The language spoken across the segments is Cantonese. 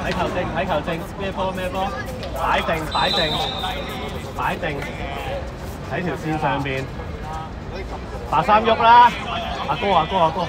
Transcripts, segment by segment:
睇球證，睇球證，咩波咩波，擺定擺定擺定，喺條線上邊，白衫喐啦，阿哥阿哥阿哥。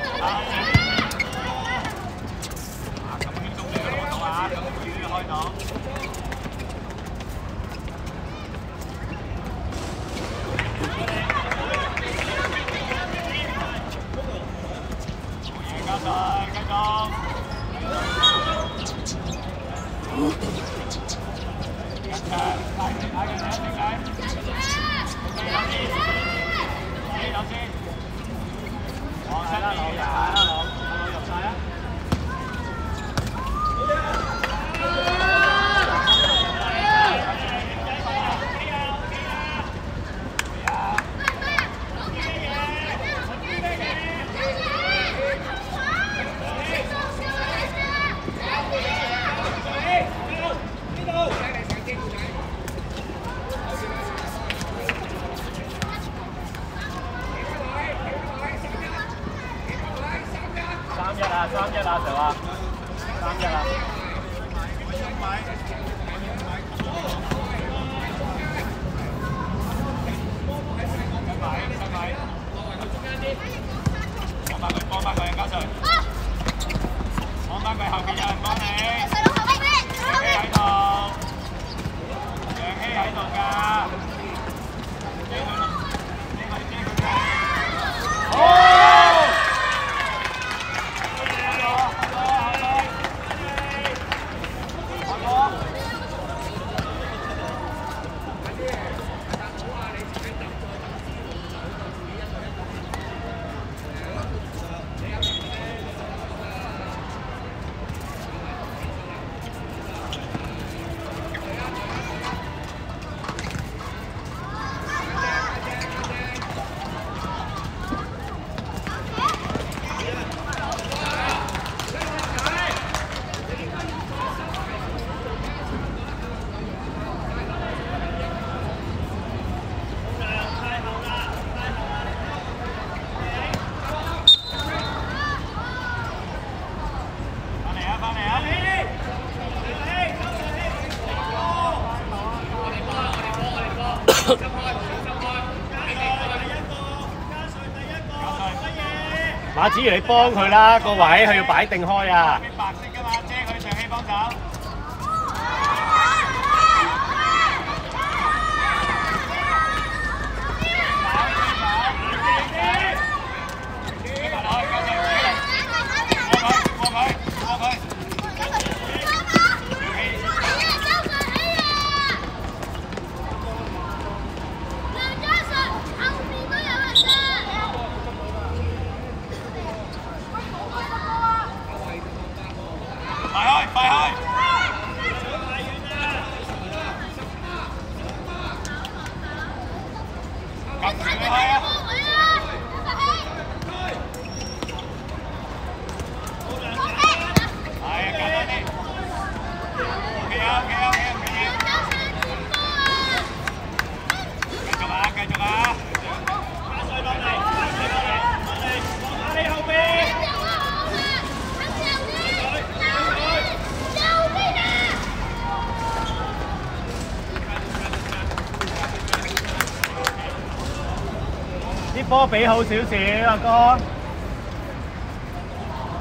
3-1啊，成啊，3-1啊。幫翻佢，加上。幫翻佢，後邊有人幫你。楊希喺度，楊希喺度㗎。馬子瑜，你幫佢啦，個位佢要擺定開啊！白色㗎嘛，遮佢上希幫手。啲波俾好少少，阿哥，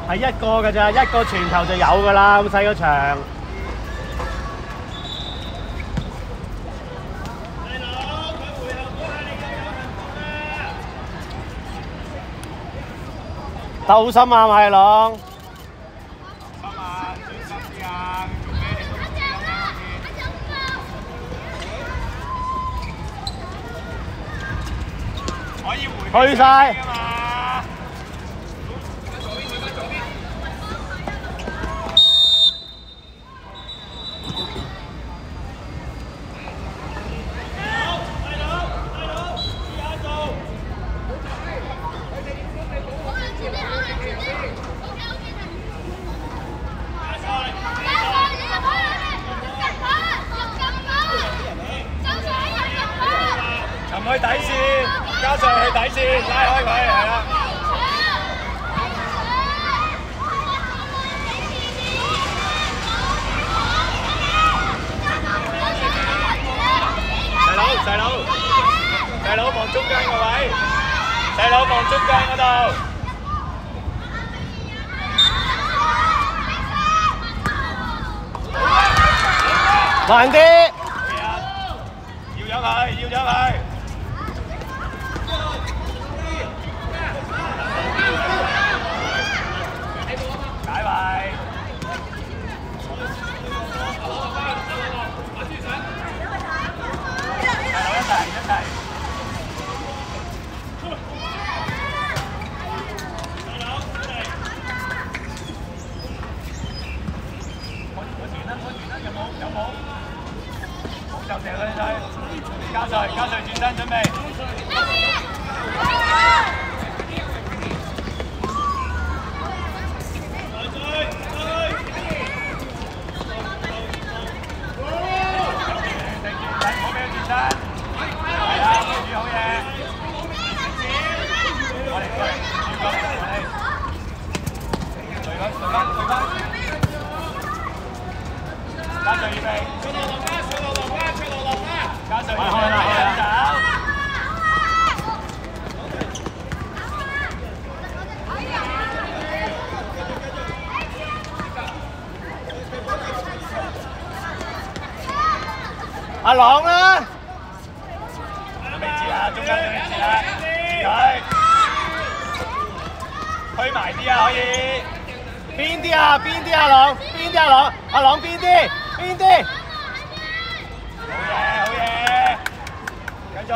係一個㗎咋，一個傳球就有㗎啦，咁細個場。鬥心啊，馬龍！去晒。去底線，加上去底線，拉開佢，係啦。細佬望中間個位，細佬望中間嗰度。慢啲。要咗佢，要咗佢。解圍。一齊。有冇？就射佢哋，加上轉身準備。唔好俾佢轉身，係啦，住好嘢。我哋，對翻。加上預備。加上開啦！阿朗啦！未知啊，中間未知啊，佢推埋啲啊，可以。邊啲啊？邊啲阿朗？邊啲阿朗？阿朗邊啲？邊啲？好嘢，繼續。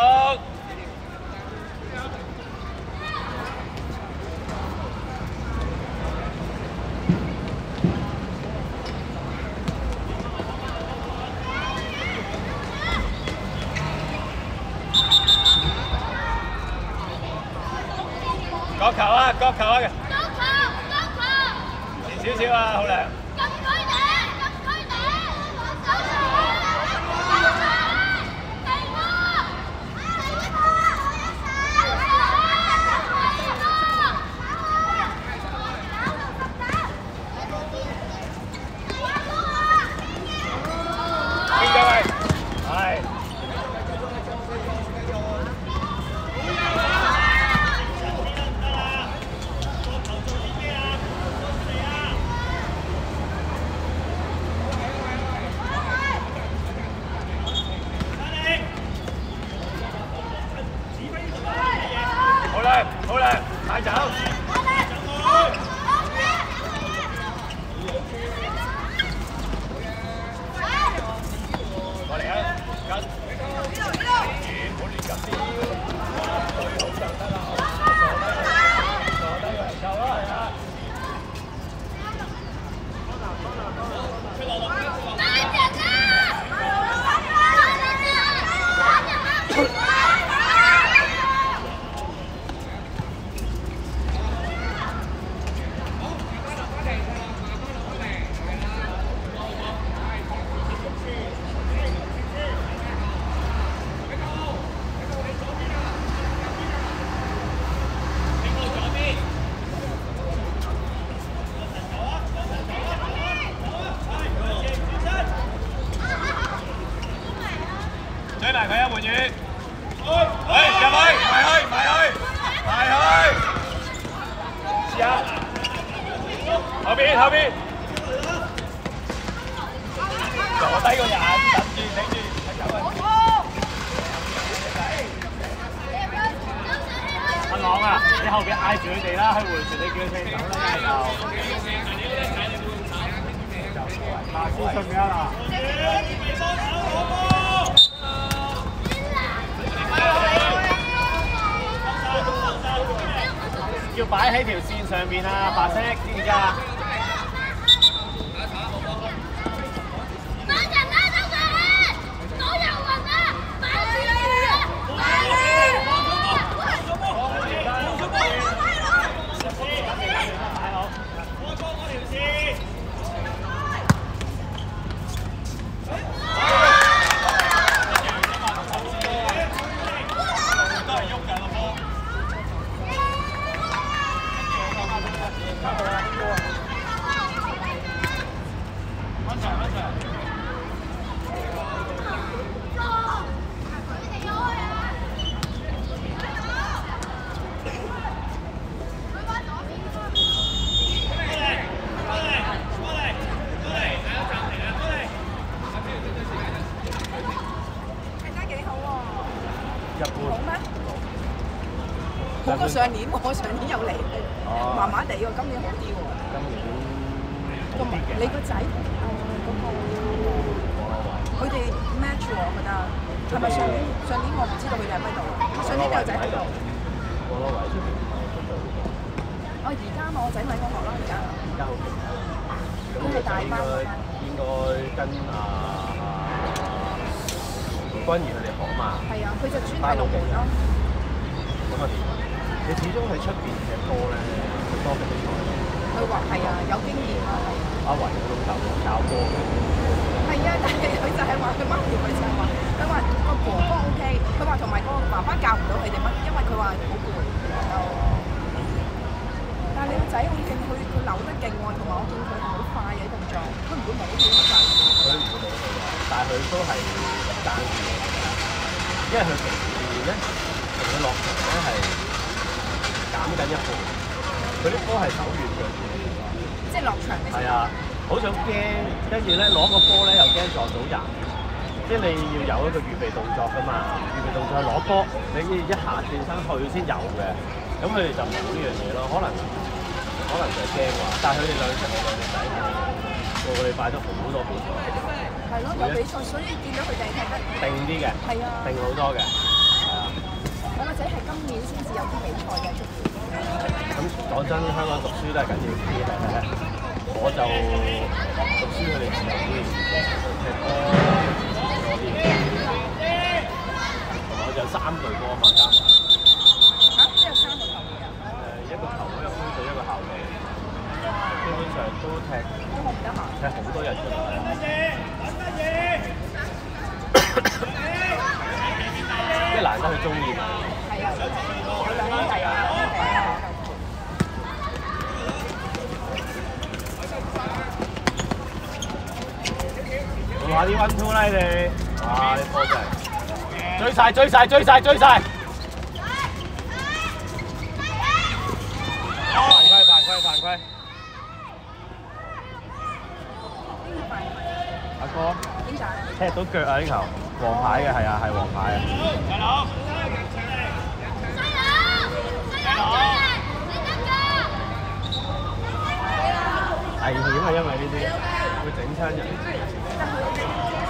角球啊！前少少啊，浩良。好啦，帶走。過嚟啊，跟。唔好亂咁先，最好就得啦。坐低個人球啊，係啊。追埋佢啊，換宇！入去，埋去！試下，後邊，坐低個人，頂住，阿朗啊，你後邊嗌住佢哋啦，去回旋，你叫佢哋走啦，就。先順便啦。要擺喺條線上面啊，白色知唔知啊？一般。好咩？好過上年喎，上年有嚟，麻麻地喎，今年好啲喎。今年同埋你個仔嗰個，佢哋 match 喎，我覺得。係咪上年我唔知道佢哋喺邊度？上年有仔喺度。我攞位出邊。哦，而家我仔咪講學啦，而家。而家好勁。佢係大班。應該跟君怡佢哋學嘛。係啊，佢就專係龍門咯。咁啊點？你始終喺出邊踢波咧，多比賽。佢話係啊，有經驗啊。阿維嘅老豆教波嘅。係啊，但係佢就係話佢媽咪佢就係話，佢話個婆婆 OK，佢話同埋個爸爸教唔到佢哋乜，因為佢話好攰。但係你個仔好勁，佢扭得勁喎，同埋我見佢好快嘅動作，佢唔會冇斷乜滯。佢唔會冇佢嘅，但係佢都係爭住嘅，因為佢平時咧同佢落場咧係減緊一半，佢啲波係手軟腳軟嘅。即係落場嘅時候。係啊，好想驚，跟住咧攞個波咧又驚撞到人，即係你要有一個預備動作㗎嘛，預備動作係攞波，你一下轉身去先有嘅，咁佢哋就冇呢樣嘢咯，可能就係驚話，但係佢哋兩個仔個禮拜都好多比賽。係咯，有比賽，所以見到佢哋踢得定啲嘅，係啊，定好多嘅。我個仔係今年先至有啲比賽嘅出現。咁講真，香港讀書都係緊要啲嘅。我就讀書佢哋自由啲，踢波多啲。同埋我就3隊波啊嘛，加埋。嚇？即係3個球隊啊？一個球隊，一個區隊，一個校隊。基本上都踢。都好唔得閒。踢好多日出嚟。即係難得佢中意嘛。係啊，佢兩兄弟啊，做下啲 one two 啦你哋，哇！啲波真係追晒！犯規！阿哥，點解？踢到腳啊！呢球黃牌嘅係啊，係黃牌啊！危險啊！因為呢啲會整親人，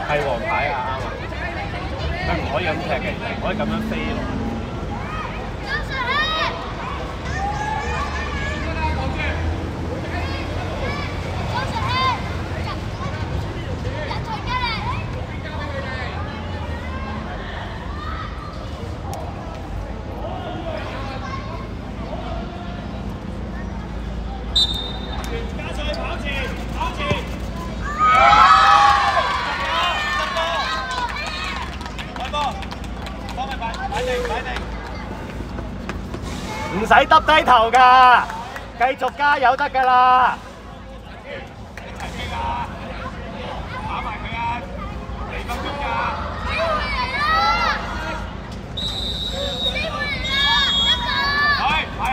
係黃牌啊！啱啊！佢唔可以咁踢嘅，唔可以咁樣飛落。唔使耷低頭㗎，繼續加油得㗎啦！打埋佢啊！嚟分鐘㗎！機會嚟啦！機會嚟啦！係係。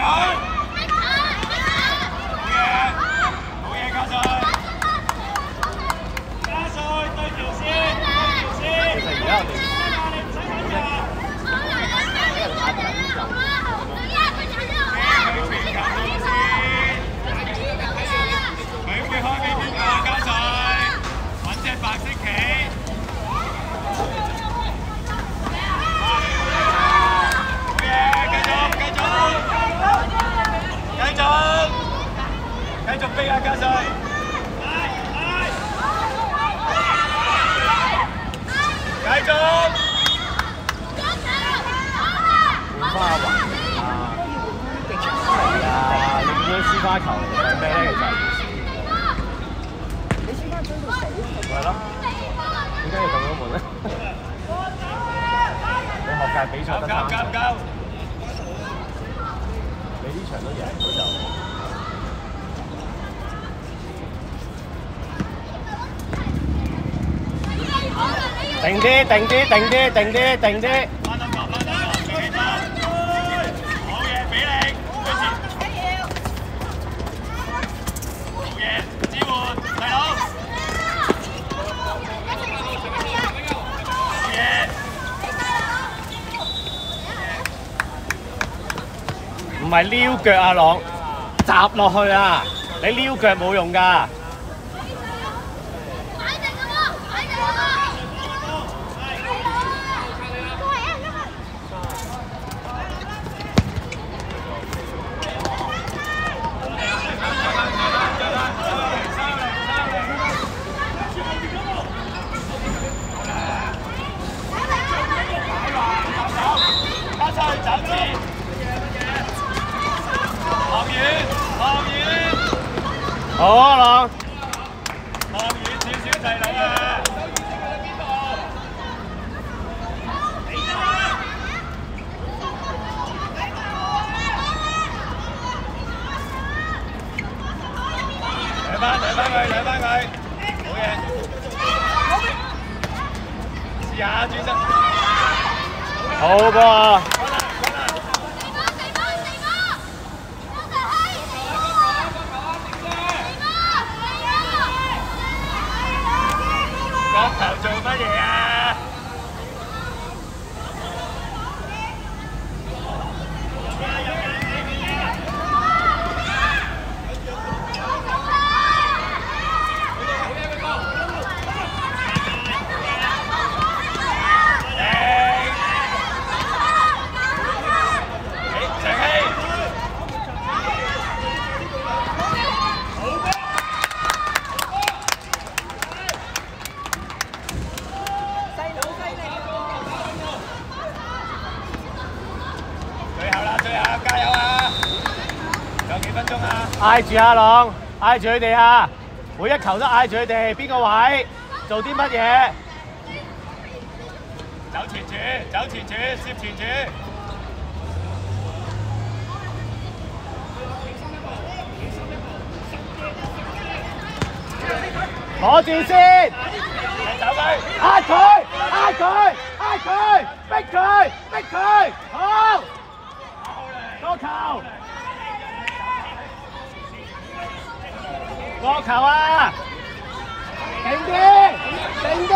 好嘢，加帥！加帥對條線，其實而家我哋繼續飛啊！加帥！繼續！換花環啊！係啊！你點樣輸花球係咩咧？其實你輸花追到死。係咯。點解要咁樣換咧？你學界比賽得3場，你呢場都贏到就。定啲！好嘢，俾力！好嘢，支援，細佬！好嘢！唔係撩腳啊，朗，閘落去啊！你撩腳冇用㗎。好啊，朗。望遠少少細佬啊！兩翻佢，好嘢！試下轉身。好波啊！角頭做乜嘢啊？嗌住阿朗，嗌住佢哋啊！每一球都嗌住佢哋，邊個位做啲乜嘢？走前柱，走前柱，攝前柱。攞住先，走佢，壓佢，壓佢，壓佢，逼佢，逼佢，好，多球。過球啊！勁啲，勁啲！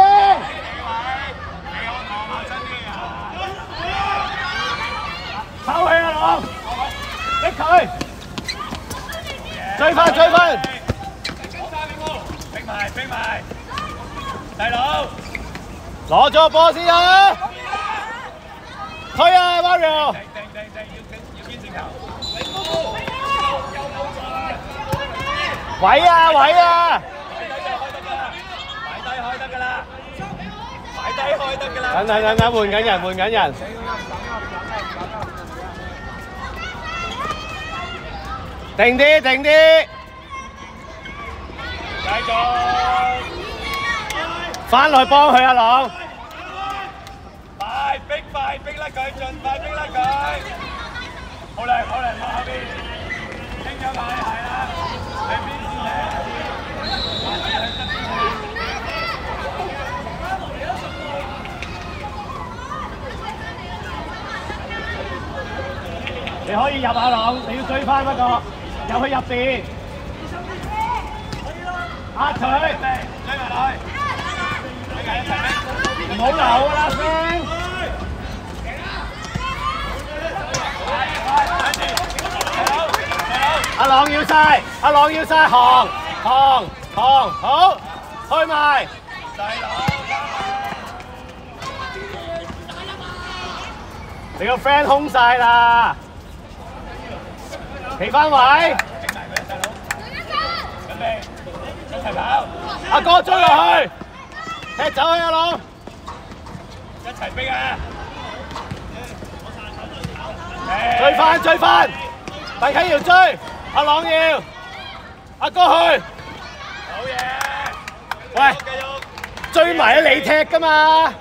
拋氣啊，朗！逼佢！追分，追分！逼埋，逼埋！細佬，攞咗個波先啊！推啊 ，Mario！ 要堅持球。位啊位啊！擺低開得㗎啦，擺低開得㗎啦。等等等等，換緊人換緊人。定啲定啲。繼續。翻來幫佢啊，朗。快逼快逼甩佢，盡快逼甩佢。好嚟好嚟，落後邊。拎咗佢係啦。你可以入阿朗，你要追翻不過入去入邊，壓佢，追埋佢，唔好流㗎啦，先。阿朗要晒，阿朗要晒，行，好，開埋。你個 friend 空晒啦，企翻位。準備，一齊跑。阿哥追落去，踢走佢阿朗，一齊逼啊！追翻，大啟要追，阿朗要，阿哥去。好嘢！喂，追埋你踢㗎嘛？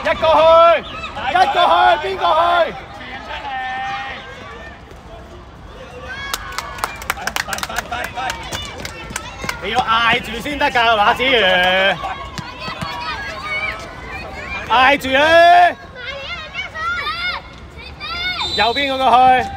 一個去，邊個去？快！你要嗌住先得㗎，馬子瑜，嗌住啊！右邊嗰個去。